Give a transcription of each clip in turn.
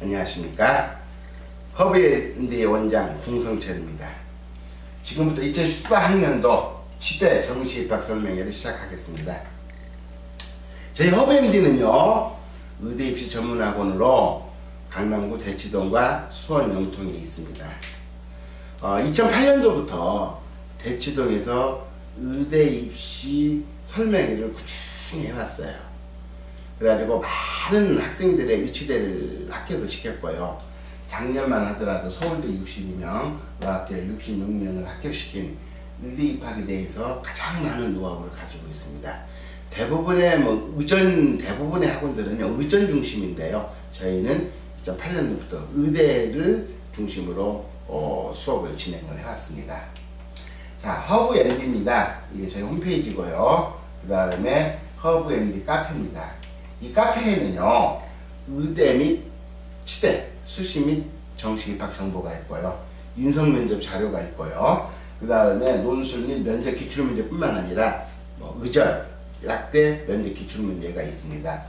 안녕하십니까. 허브앤디의 원장 홍성철입니다. 지금부터 2014학년도 치대 정시 입학 설명회를 시작하겠습니다. 저희 허브앤디는요, 의대 입시 전문학원으로 강남구 대치동과 수원 영통에 있습니다. 2008년도부터 대치동에서 의대 입시 설명회를 꾸준히 해왔어요. 그래가지고 많은 학생들의 의치대를 합격을 시켰고요. 작년만 하더라도 서울대 62명, 의학계 66명을 합격시킨 의대 입학에 대해서 가장 많은 노하우를 가지고 있습니다. 대부분의 대부분의 학원들은요, 의전 중심인데요. 저희는 2008년도부터 의대를 중심으로 수업을 진행을 해왔습니다. 자, 허브앤디입니다. 이게 저희 홈페이지고요. 그 다음에 허브앤디 카페입니다. 이 카페에는요, 의대 및 치대, 수시 및 정시 입학 정보가 있고요. 인성면접 자료가 있고요. 그 다음에 논술 및 면접 기출문제 뿐만 아니라 의전, 약대 면접 기출문제가 있습니다.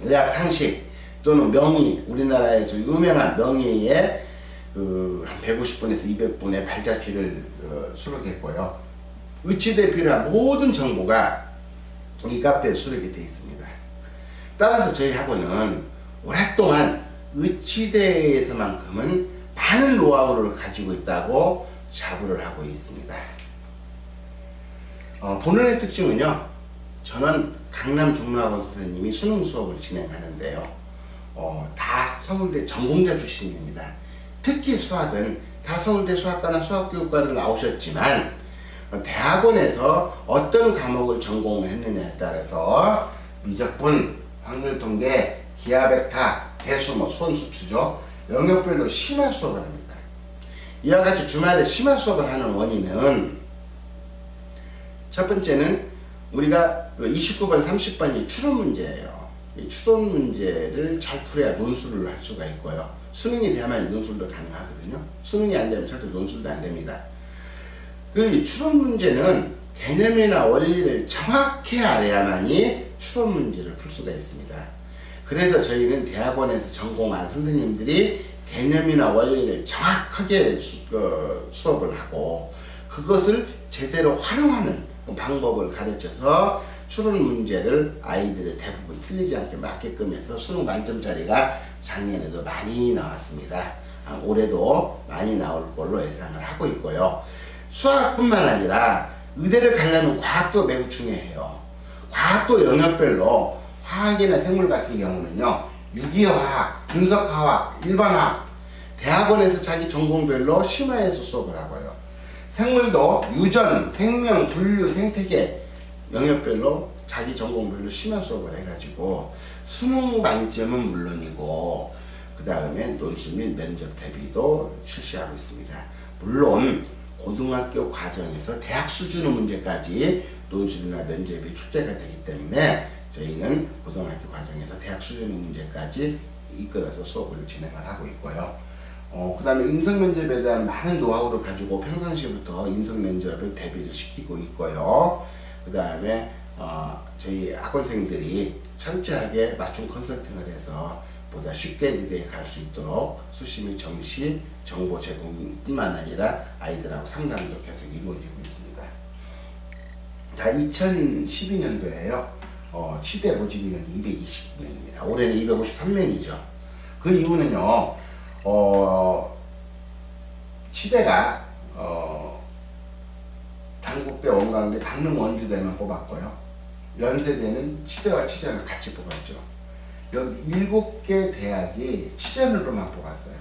의학 상식 또는 명의, 우리나라에서 유명한 명의의 한 150분에서 200분의 발자취를 수록했고요. 의치대에 필요한 모든 정보가 이 카페에 수록이 되어 있습니다. 따라서 저희 학원은 오랫동안 의치대에서만큼은 많은 노하우를 가지고 있다고 자부를 하고 있습니다. 본원의 특징은요, 저는 강남 종로학원 선생님이 수능 수업을 진행하는데요, 다 서울대 전공자 출신입니다. 특히 수학은 다 서울대 수학과나 수학교육과를 나오셨지만 대학원에서 어떤 과목을 전공을 했느냐에 따라서 미적분, 확률통계, 기하벡터, 대수, 수원수투죠. 영역별로 심화 수업을 합니다. 이와 같이 주말에 심화 수업을 하는 원인은, 첫 번째는 우리가 29번, 30번이 추론 문제예요. 이 추론 문제를 잘 풀어야 논술을 할 수가 있고요. 수능이 돼야만 논술도 가능하거든요. 수능이 안 되면 절대 논술도 안 됩니다. 그 추론 문제는 개념이나 원리를 정확히 알아야만이 추론 문제를 풀 수가 있습니다. 그래서 저희는 대학원에서 전공한 선생님들이 개념이나 원리를 정확하게 수업을 하고 그것을 제대로 활용하는 방법을 가르쳐서 추론 문제를 아이들의 대부분 틀리지 않게 맞게끔 해서 수능 만점짜리가 작년에도 많이 나왔습니다. 올해도 많이 나올 걸로 예상을 하고 있고요. 수학뿐만 아니라 의대를 가려면 과학도 매우 중요해요. 과학도 영역별로 화학이나 생물 같은 경우는요, 유기화학, 분석화학, 일반화학, 대학원에서 자기 전공별로 심화해서 수업을 하고요. 생물도 유전, 생명, 분류, 생태계 영역별로 자기 전공별로 심화 수업을 해가지고 수능 만점은 물론이고 그 다음에 논술 및 면접 대비도 실시하고 있습니다. 물론 고등학교 과정에서 대학 수준의 문제까지 논술이나 면접이 출제가 되기 때문에 저희는 고등학교 과정에서 대학 수준의 문제까지 이끌어서 수업을 진행을 하고 있고요. 그 다음에 인성면접에 대한 많은 노하우를 가지고 평상시부터 인성면접을 대비를 시키고 있고요. 그 다음에 저희 학원생들이 철저하게 맞춤 컨설팅을 해서 보다 쉽게 의대에 갈 수 있도록 수시 및 정시 정보 제공뿐만 아니라 아이들하고 상담도 계속 이루어지고 있습니다. 자, 2012년도에요. 치대 모집 인원이 220명입니다. 올해는 253명이죠. 그 이유는요, 치대가 단국대, 원광대, 강릉 원주대만 뽑았고요. 연세대는 치대와 치전을 같이 뽑았죠. 여기 7개 대학이 치전으로만 뽑았어요.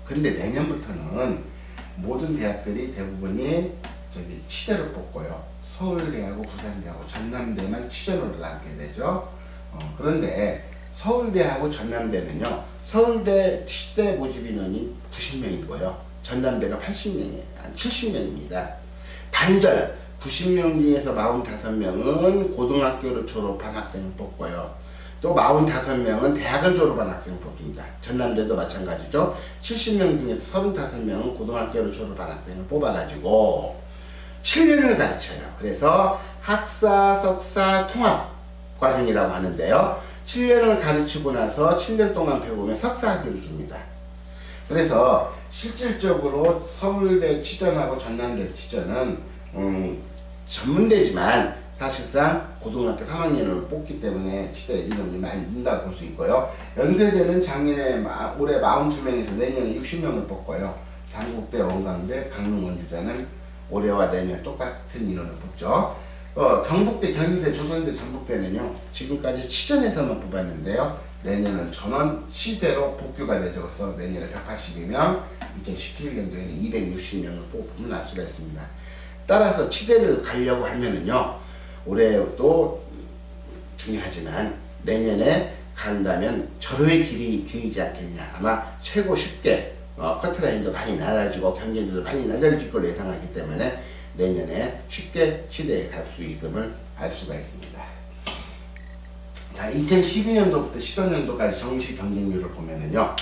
근데 내년부터는 모든 대학들이 대부분이 치대로 뽑고요. 서울대하고 부산대하고 전남대만 치전으로 남게 되죠. 그런데 서울대하고 전남대는요, 서울대 치대 모집 인원이 90명이고요. 전남대가 70명입니다. 반절 90명 중에서 45명은 고등학교를 졸업한 학생을 뽑고요. 또 45명은 대학을 졸업한 학생을 뽑습니다. 전남대도 마찬가지죠. 70명 중에서 35명은 고등학교를 졸업한 학생을 뽑아가지고 7년을 가르쳐요. 그래서 학사, 석사 통합 과정이라고 하는데요. 7년을 가르치고 나서 7년 동안 배우면 석사 학위를 줍니다. 그래서 실질적으로 서울대 치전하고 전남대 치전은 전문대지만 사실상 고등학교 3학년을 뽑기 때문에 치대 인원이 많이 는다고 볼 수 있고요. 연세대는 작년에 올해 42명에서 내년에 60명을 뽑고요. 단국대, 원광대, 강릉, 원주대는 올해와 내년 똑같은 인원을 뽑죠. 경북대, 경희대, 조선대, 전북대는요 지금까지 치전에서만 뽑았는데요. 내년은 전원 시대로 복규가 되죠. 그래서 내년에 182명, 2017년도에는 260명을 뽑으면 알 수가 있습니다. 따라서 치대를 가려고 하면은요, 올해도 중요하지만 내년에 간다면 절호의 길이 길지 않겠냐. 아마 최고 쉽게 커트라인도 많이 낮아지고 경쟁률도 많이 낮아질 걸로 예상하기 때문에 내년에 쉽게 치대에 갈 수 있음을 알 수가 있습니다. 자, 2012년도부터 15년도까지 정시 경쟁률을 보면은요,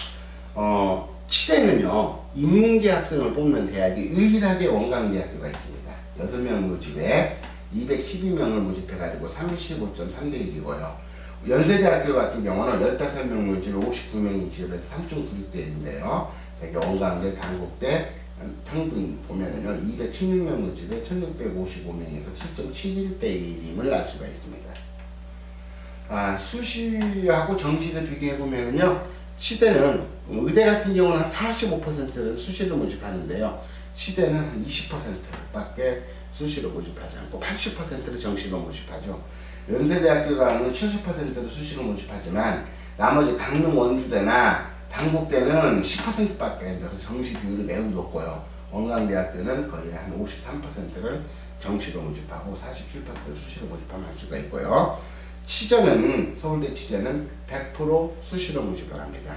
치대는요, 인문계 학생을 뽑는 대학이 유일하게 원광대학교가 있습니다. 6명 모집에 212명을 모집해가지고 35.3대 1이고요. 연세대학교 같은 경우는 15명 모집에 59명이 지급해서 3.96대 1인데요. 되게 원광대, 단국대 평균 보면은요, 216명 모집에 1655명에서 7.71대 1임을 알 수가 있습니다. 수시하고 정시를 비교해보면요, 치대는 의대 같은 경우는 한 45%를 수시로 모집하는데요, 치대는 한 20%밖에 수시로 모집하지 않고 80%를 정시로 모집하죠. 연세대학교가 70%를 수시로 모집하지만 나머지 강릉 원주대나 단국대는 10%밖에 안 돼서 정시 비율이 매우 높고요. 원광대학교는 거의 한 53%를 정시로 모집하고 47%를 수시로 모집하면 할 수가 있고요. 치전은 서울대 치전은 100% 수시로 모집을 합니다.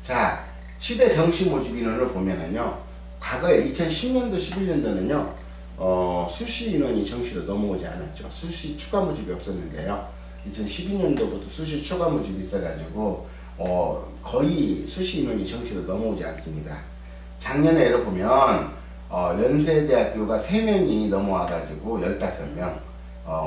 자, 치대 정시 모집 인원을 보면은요, 과거에 2010년도, 11년도는요, 수시 인원이 정시로 넘어오지 않았죠. 수시 추가 모집이 없었는데요. 2012년도부터 수시 추가 모집이 있어가지고, 거의 수시 인원이 정시로 넘어오지 않습니다. 작년에 예를 보면, 연세대학교가 3명이 넘어와가지고 15명,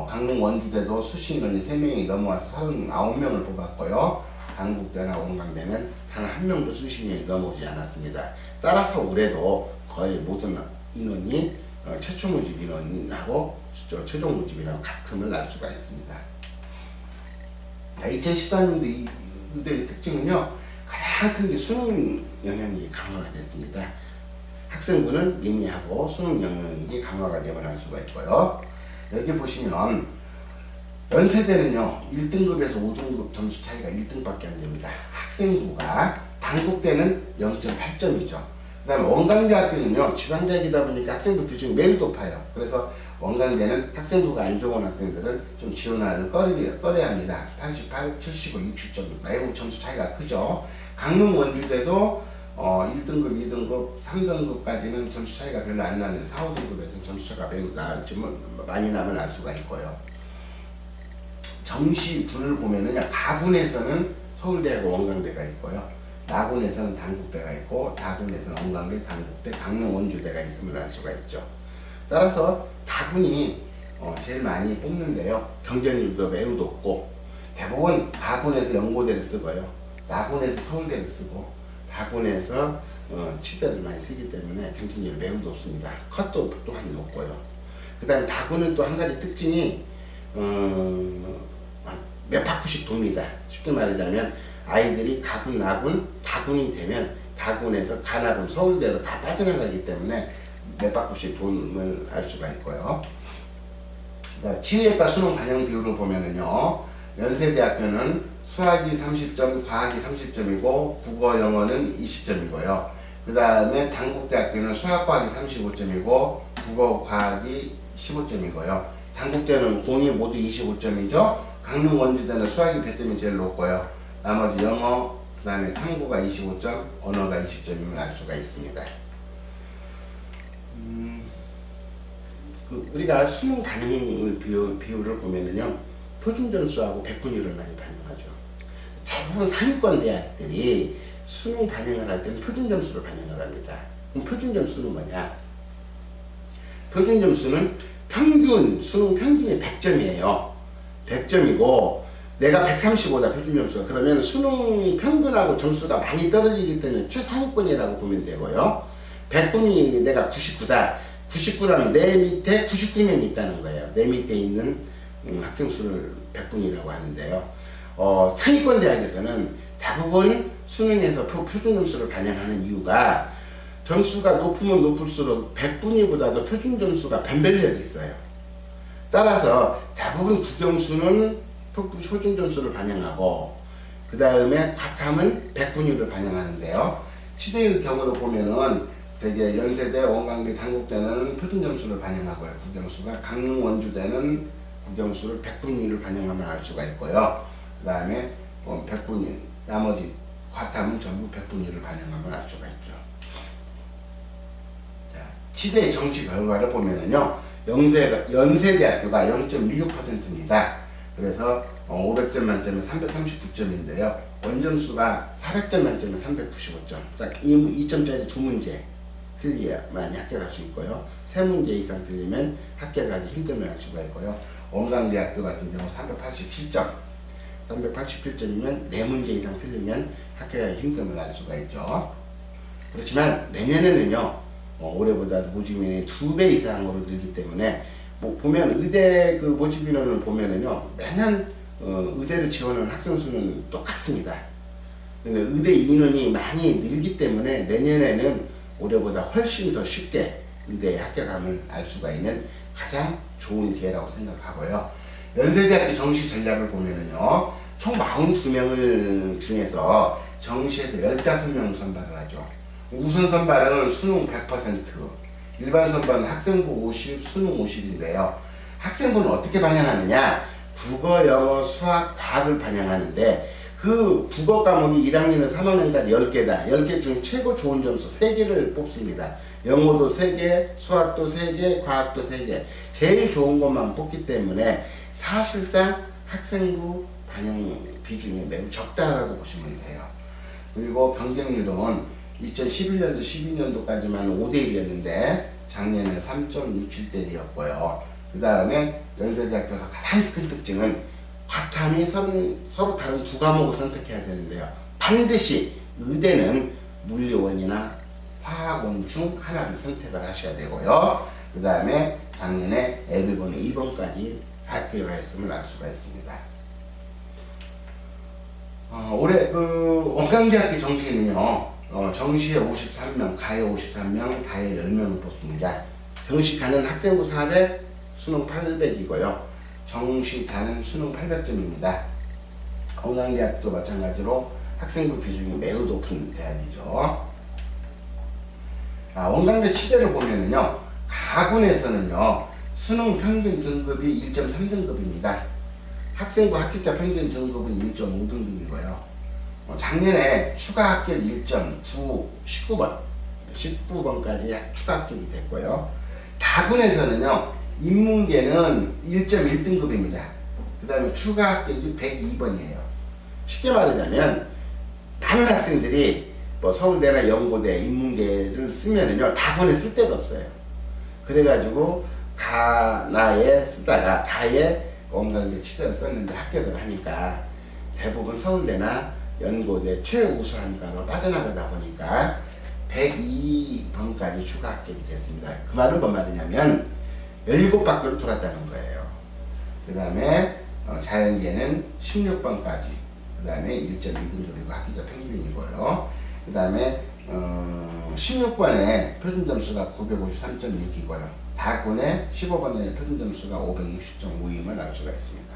강릉 원주대도 수시 인원이 3명이 넘어와서 39명을 뽑았고요. 단국대나 원광대는 단 한 명도 수시 인원이 넘어오지 않았습니다. 따라서 올해도 거의 모든 인원이 최초 모집 인원하고 최종 모집 인원 같음을 알 수가 있습니다. 2014년도 의대의 특징은요, 가장 큰 게 수능 영향력이 강화가 됐습니다. 학생부는 미미하고 수능 영향력이 강화가 되면 알 수가 있고요. 여기 보시면 연세대는요, 1등급에서 5등급 점수 차이가 1등밖에 안 됩니다. 학생부가 단국대는 0.8점이죠. 그 다음에 원광대학교는요, 지방대학이다 보니까 학생부 비중이 매우 높아요. 그래서 원광대는 학생부가 안 좋은 학생들은 좀 지원하는 꺼려야 합니다. 88, 75, 60점 매우 점수 차이가 크죠. 강릉 원주대도 1등급, 2등급, 3등급까지는 점수 차이가 별로 안 나는데 4, 5등급에서는 점수 차이가 매우 많이 나면 알 수가 있고요. 정시군을 보면은 가군에서는 서울대하고 원광대가 있고요. 나군에서는 단국대가 있고 다군에서는 원광대, 단국대, 강릉 원주대가 있음을 알 수가 있죠. 따라서 다군이 제일 많이 뽑는데요. 경쟁률도 매우 높고 대부분 다군에서 연고대를 쓰고요. 나군에서 서울대를 쓰고 다군에서 치대를 많이 쓰기 때문에 경쟁률이 매우 높습니다. 컷도 또한 높고요. 그 다음에 다군은 또 한 가지 특징이 몇 바퀴씩 돕니다. 쉽게 말하자면 아이들이 가군, 나군, 다군이 되면 다군에서 가나군, 서울대로 다 빠져나가기 때문에 몇 바퀴씩 돈을 알 수가 있고요. 치의학과 수능 반영 비율을 보면은요, 연세대학교는 수학이 30점, 과학이 30점이고 국어, 영어는 20점이고요. 그 다음에 단국대학교는 수학, 과학이 35점이고 국어, 과학이 15점이고요. 단국대는 공이 모두 25점이죠. 강릉 원주대는 수학이 배점이 제일 높고요. 나머지 영어, 그 다음에 탐구가 25점, 언어가 20점임을 알 수가 있습니다. 우리가 수능 반영 비율을 보면은요, 표준점수하고 백분율을 많이 반영하죠. 대부분 상위권 대학들이 수능 반영을 할 때는 표준점수를 반영을 합니다. 그럼 표준점수는 뭐냐? 표준점수는 평균 수능 평균이 100점이에요. 100점이고 내가 135다 표준 점수가. 그러면 수능 평균하고 점수가 많이 떨어지기 때문에 최상위권이라고 보면 되고요. 100분이 내가 99다. 99라면 내 밑에 99명이 있다는 거예요. 내 밑에 있는 학생 수를 100분이라고 하는데요. 상위권 대학에서는 대부분 수능에서 표준 점수를 반영하는 이유가 점수가 높으면 높을수록 100분위보다도 표준 점수가 변별력이 있어요. 따라서 대부분 국영수는 표준 점수를 반영하고 그 다음에 과탐은 100분위를 반영하는데요. 치대의 경우로 보면은 되게 연세대, 원광대, 단국대는 표준 점수를 반영하고요. 국영수가 강릉, 원주대는 국영수를 100분위를 반영하면 알 수가 있고요. 그 다음에 100분위, 나머지 과탐은 전부 100분위를 반영하면 알 수가 있죠. 자, 치대의 정시 결과를 보면은요, 연세대학교가 0.16%입니다. 그래서 500점 만점에 339점인데요. 원점수가 400점 만점에 395점. 딱 2점짜리 2문제 틀려야만 합격할 수 있고요. 3문제 이상 틀리면 합격하기 힘들면 할 수가 있고요. 원광대학교 같은 경우 387점. 387점이면 4문제 이상 틀리면 합격하기 힘들면 알 수가 있죠. 그렇지만 내년에는요, 올해보다 모집인원이 2배 이상으로 늘기 때문에 보면 의대 그 모집 인원을 보면은요, 매년 의대를 지원하는 학생 수는 똑같습니다. 근데 의대 인원이 많이 늘기 때문에 내년에는 올해보다 훨씬 더 쉽게 의대에 합격함을 알 수가 있는 가장 좋은 기회라고 생각하고요. 연세대학교 정시 전략을 보면은요, 총 42명을 중에서 정시에서 15명 선발을 하죠. 우선 선발은 수능 100%, 일반 선발은 학생부 50, 수능 50인데요. 학생부는 어떻게 반영하느냐? 국어, 영어, 수학, 과학을 반영하는데 그 국어 과목이 1학년에서 3학년까지 10개다. 10개 중 최고 좋은 점수 3개를 뽑습니다. 영어도 3개, 수학도 3개, 과학도 3개. 제일 좋은 것만 뽑기 때문에 사실상 학생부 반영 비중이 매우 적다라고 보시면 돼요. 그리고 경쟁률은 2011년도, 12년도까지만 5대1이었는데 작년에 3.67대1이었고요. 그 다음에 연세대학교에서 가장 큰 특징은 과탐이 서로 다른 두 과목을 선택해야 되는데요. 반드시 의대는 물리원이나 화학원 중 하나를 선택을 하셔야 되고요. 그 다음에 작년에 L번호 2번까지 합격했음을 알 수가 있습니다. 올해 원광대학교 정시는요, 정시에 53명, 가에 53명, 다에 10명을 뽑습니다. 정시 가는 학생부 400, 수능 800이고요. 정시 다는 수능 800점입니다. 원광대학도 마찬가지로 학생부 비중이 매우 높은 대학이죠. 원광대 치대를 보면은요, 가군에서는요, 수능 평균 등급이 1.3등급입니다. 학생부 합격자 평균 등급은 1.5등급이고요. 작년에 추가 합격 1.9, 19번까지 추가 합격이 됐고요. 다군에서는요, 인문계는 1.1등급입니다. 그 다음에 추가 합격이 102번이에요. 쉽게 말하자면, 많은 학생들이 서울대나 연고대, 인문계를 쓰면은요, 다군에 쓸 데가 없어요. 그래가지고, 가나에 쓰다가 다에 원광대 치대를 썼는데 합격을 하니까 대부분 서울대나 연고대 최우수한과로 빠져나가다 보니까 102번까지 추가 합격이 됐습니다. 그 말은 뭔 말이냐면 17바퀴로 돌았다는 거예요. 그 다음에 자연계는 16번까지, 그 다음에 1.2등급이고 합격자 평균이고요. 그 다음에 16번에 표준점수가 953.6이고요. 다군에 15번에 표준점수가 560.5임을 알 수가 있습니다.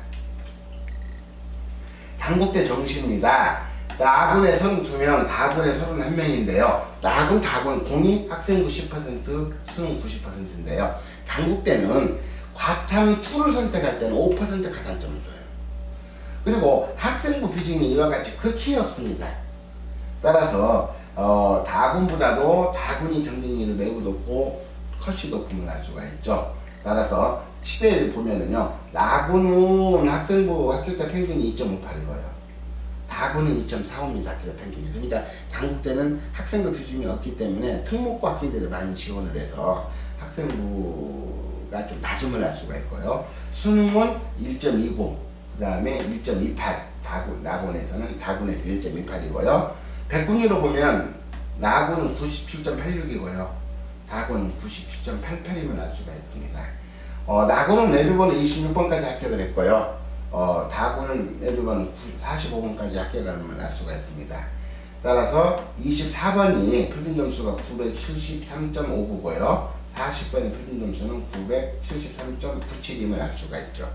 단국대 정시입니다. 나군에 32명, 다군에 31명인데요. 나군, 다군, 공이 학생부 10%, 수능 90%인데요. 단국대는 과탐 2를 선택할 때는 5% 가산점을 줘요. 그리고 학생부 비중이 이와 같이 극히 없습니다. 따라서 다군보다도 다군이 경쟁률이 매우 높고 컷이 높음을 알 수가 있죠. 따라서 치대를 보면은요, 나군은 학생부 합격자 평균이 2.58이고요. 다군은 2.45입니다. 합격자 평균이. 그러니까 단국대는 학생부 비중이 없기 때문에 특목고 학생들을 많이 지원을 해서 학생부 점수가 좀 낮음을 알 수가 있고요. 수능은 1.29, 그 다음에 1.28, 낙원에서는 1.28이고요. 백분위로 보면 낙원은 97.86이고요. 낙원은 97.88이면 알 수가 있습니다. 낙원은 내비번호 26번까지 합격을 했고요. 낙원은 내비번호 45번까지 합격을 하면 알 수가 있습니다. 따라서 24번이 표준점수가 973.59고요. 40번의 표준점수는 973.97임을 알 수가 있죠.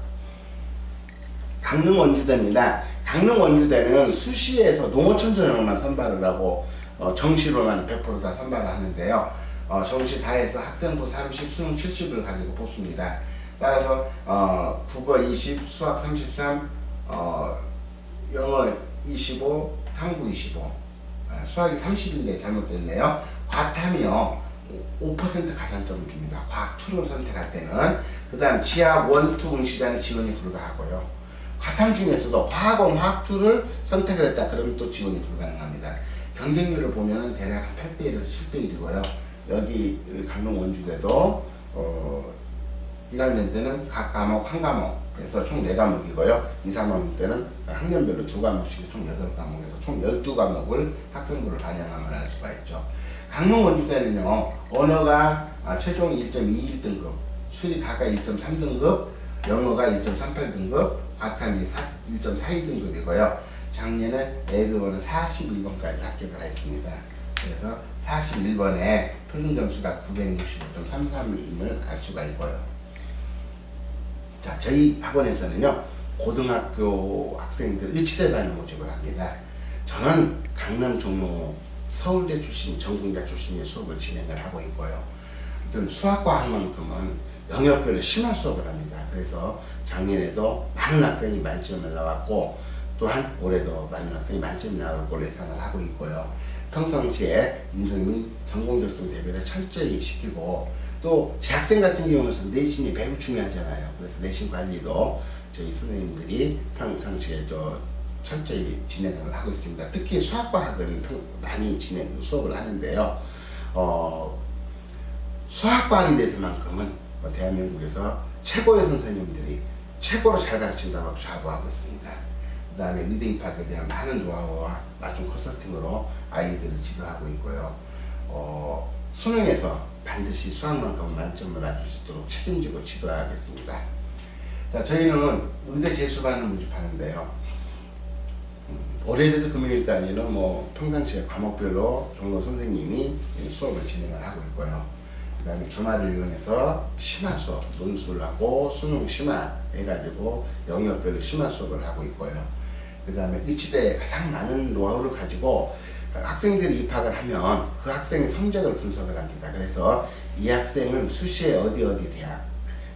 강릉 원주대입니다. 강릉 원주대는 수시에서 농어촌전형만 선발을 하고 정시로만 100% 다 선발을 하는데요. 정시 4에서 학생부 30, 수능 70을 가지고 뽑습니다. 따라서 국어 20, 수학 33, 영어 25, 탐구 25, 수학이 30인데 잘못됐네요. 과탐이요 5% 가산점을 줍니다. 과학 2를 선택할 때는. 그 다음 지학 1, 2 응시자는 지원이 불가하고요. 과탐 중에서도 화학원, 화학 2를 선택을 했다 그러면 또 지원이 불가능합니다. 경쟁률을 보면은 대략 8대1에서 7대1이고요. 여기 강릉 원주대도 1학년 때는 각 과목 한 과목, 그래서 총 4과목이고요. 2, 3학년 때는 학년별로 2과목씩 총 8과목에서 총 12과목을 학생부를 반영하면 알 수가 있죠. 강릉 원주대는요, 언어가 최종 1.21등급, 수리 각각 1.3등급, 영어가 1.38등급, 과탐이 1.42등급이고요. 작년에 내비번호 41번까지 합격을 했습니다. 그래서 41번에 표준점수가 965.33임을 알 수가 있고요. 자, 저희 학원에서는요, 고등학교 학생들 의치대반을 모집을 합니다. 저는 강남, 종로, 서울대 출신, 전공자 출신의 수업을 진행을 하고 있고요. 어떤 수학과학만큼은 영역별로 심화 수업을 합니다. 그래서 작년에도 많은 학생이 만점을 나왔고, 또한 올해도 많은 학생이 만점이 나올 걸로 예상을 하고 있고요. 평상시에 인성민 전공적성 대비를 철저히 시키고, 또 재학생 같은 경우는 내신이 매우 중요하잖아요. 그래서 내신 관리도 저희 선생님들이 평상시에 철저히 진행을 하고 있습니다. 특히 수학과학은 많이 수업을 하는데요. 수학과학에 대해서만큼은 대한민국에서 최고의 선생님들이 최고로 잘 가르친다고 자부하고 있습니다. 그 다음에 의대 입학에 대한 많은 노하우와 맞춤 컨설팅으로 아이들을 지도하고 있고요. 수능에서 반드시 수학만큼 만점을 맞출 수 있도록 책임지고 지도하겠습니다. 자, 저희는 의대 재수반을 모집하는데요. 월요일에서 금요일까지는 평상시에 과목별로 종로 선생님이 수업을 진행을 하고 있고요. 그 다음에 주말을 이용해서 심화 수업, 논술을 하고 수능 심화 해가지고 영역별로 심화 수업을 하고 있고요. 그 다음에 의치대에 가장 많은 노하우를 가지고 학생들이 입학을 하면 그 학생의 성적을 분석을 합니다. 그래서 이 학생은 수시에 어디 대학,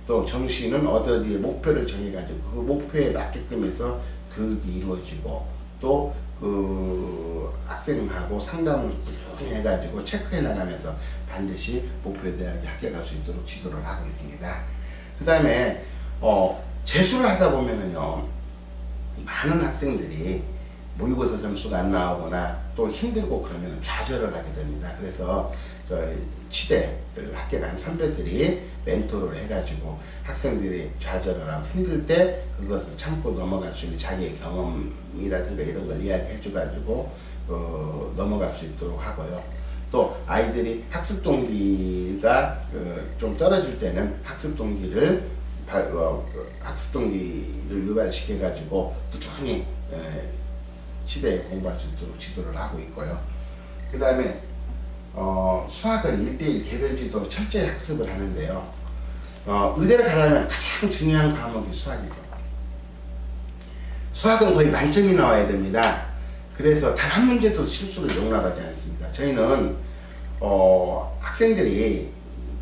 또 정시는 어디에 목표를 정해가지고 그 목표에 맞게끔 해서 교육이 이루어지고, 또 그 학생하고 상담을 해가지고 체크해 나가면서 반드시 목표 대학에 합격할 수 있도록 지도를 하고 있습니다. 그 다음에 재수를 하다 보면은요, 많은 학생들이 모의고사 점수가 안 나오거나 또 힘들고 그러면 좌절을 하게 됩니다. 그래서 치대를 합격한 선배들이 멘토를 해가지고 학생들이 좌절을 하고 힘들 때 그것을 참고 넘어갈 수 있는 자기의 경험이라든가 이런 걸 이야기해줘가지고 넘어갈 수 있도록 하고요. 또 아이들이 학습 동기가 좀 떨어질 때는 학습 동기를 유발시켜가지고 꾸준히 치대에 공부할 수 있도록 지도를 하고 있고요. 그 다음에 수학은 1대1 개별 지도로 철저히 학습을 하는데요. 의대를 가려면 가장 중요한 과목이 수학이죠. 수학은 거의 만점이 나와야 됩니다. 그래서 단 한 문제도 실수를 용납하지 않습니다. 저희는 학생들이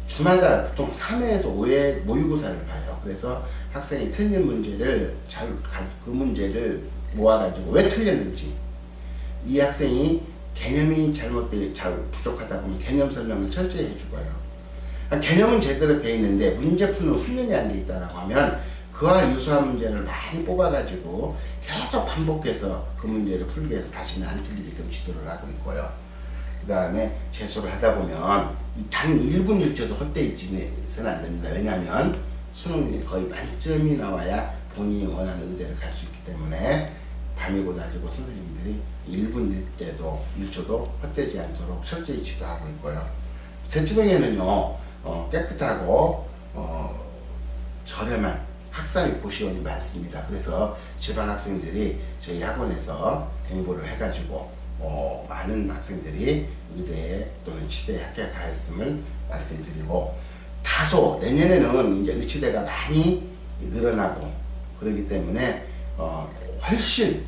주마다 보통 3회에서 5회 모의고사를 봐요. 그래서 학생이 틀린 문제를 그 문제를 모아가지고 왜 틀렸는지, 이 학생이 개념이 부족하다 보면 개념 설명을 철저히 해주고요. 개념은 제대로 되어 있는데 문제 푸는 훈련이 안 돼 있다라고 하면 그와 유사한 문제를 많이 뽑아가지고 계속 반복해서 그 문제를 풀기 위해서 다시는 안 틀리게끔 지도를 하고 있고요. 그 다음에 재수를 하다 보면 단 1분 1초도 헛되이 지내서는 안 됩니다. 왜냐하면 수능이 거의 만점이 나와야 본인이 원하는 의대를 갈 수 있기 때문에 밤이고 낮이고 선생님들이 1분 1초도 1초도 헛되지 않도록 철저히 지도하고 있고요. 대치동에는요 깨끗하고 저렴한 학산의 고시원이 많습니다. 그래서 지방 학생들이 저희 학원에서 공부를 해가지고 많은 학생들이 의대 또는 치대에 합격하였음을 말씀드리고, 다소 내년에는 이제 의치대가 많이 늘어나고 그러기 때문에 훨씬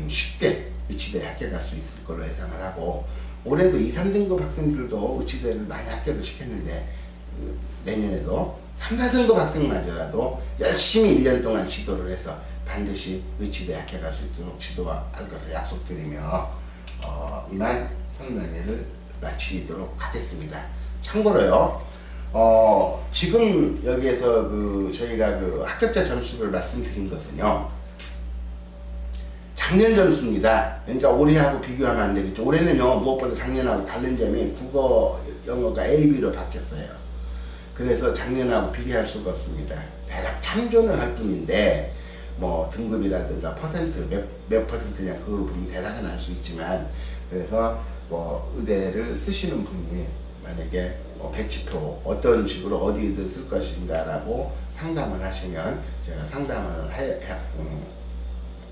쉽게 의치대에 합격할 수 있을 걸로 예상을 하고, 올해도 2, 3등급 학생들도 의치대를 많이 합격을 시켰는데 내년에도 3, 4등급 학생마저라도 열심히 1년 동안 지도를 해서 반드시 의치대에 합격할 수 있도록 지도할 것을 약속드리며 이만 설명회를 마치도록 하겠습니다. 참고로요, 지금 여기에서 저희가 합격자 점수를 말씀드린 것은요, 작년 점수입니다. 그러니까 올해하고 비교하면 안 되겠죠. 올해는요, 무엇보다 작년하고 다른 점이 국어, 영어가 A, B로 바뀌었어요. 그래서 작년하고 비교할 수가 없습니다. 대략 참조는 할 뿐인데, 뭐 등급이라든가 퍼센트 몇 퍼센트냐 그걸 보면 대략은 알 수 있지만, 그래서 뭐 의대를 쓰시는 분이 만약에 배치표 어떤 식으로 어디를 쓸 것인가라고 상담을 하시면 제가 상담을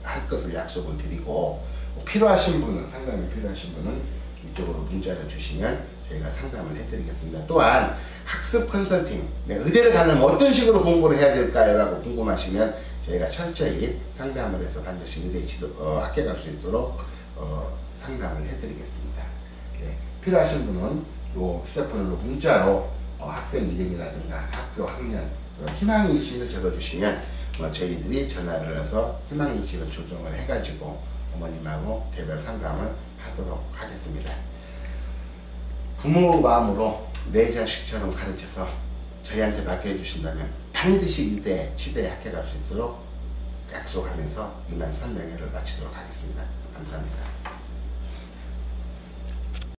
할 것을 약속을 드리고, 필요하신 분은, 상담이 필요하신 분은 이쪽으로 문자를 주시면 저희가 상담을 해드리겠습니다. 또한 학습 컨설팅, 의대를 가려면 어떤 식으로 공부를 해야 될까요? 라고 궁금하시면 저희가 철저히 상담을 해서 반드시 의대 합격할 수 있도록 상담을 해드리겠습니다. 네, 필요하신 분은 요 휴대폰으로 문자로 학생 이름이라든가 학교 학년 희망일식을 적어주시면 저희들이 전화를 해서 희망일식을 조정을 해가지고 어머님하고 개별 상담을 하도록 하겠습니다. 부모 마음으로 내 자식처럼 가르쳐서 저희한테 맡겨주신다면 반드시 의대, 치대에 합격할 수 있도록 약속하면서 이만 설명회를 마치도록 하겠습니다. 감사합니다.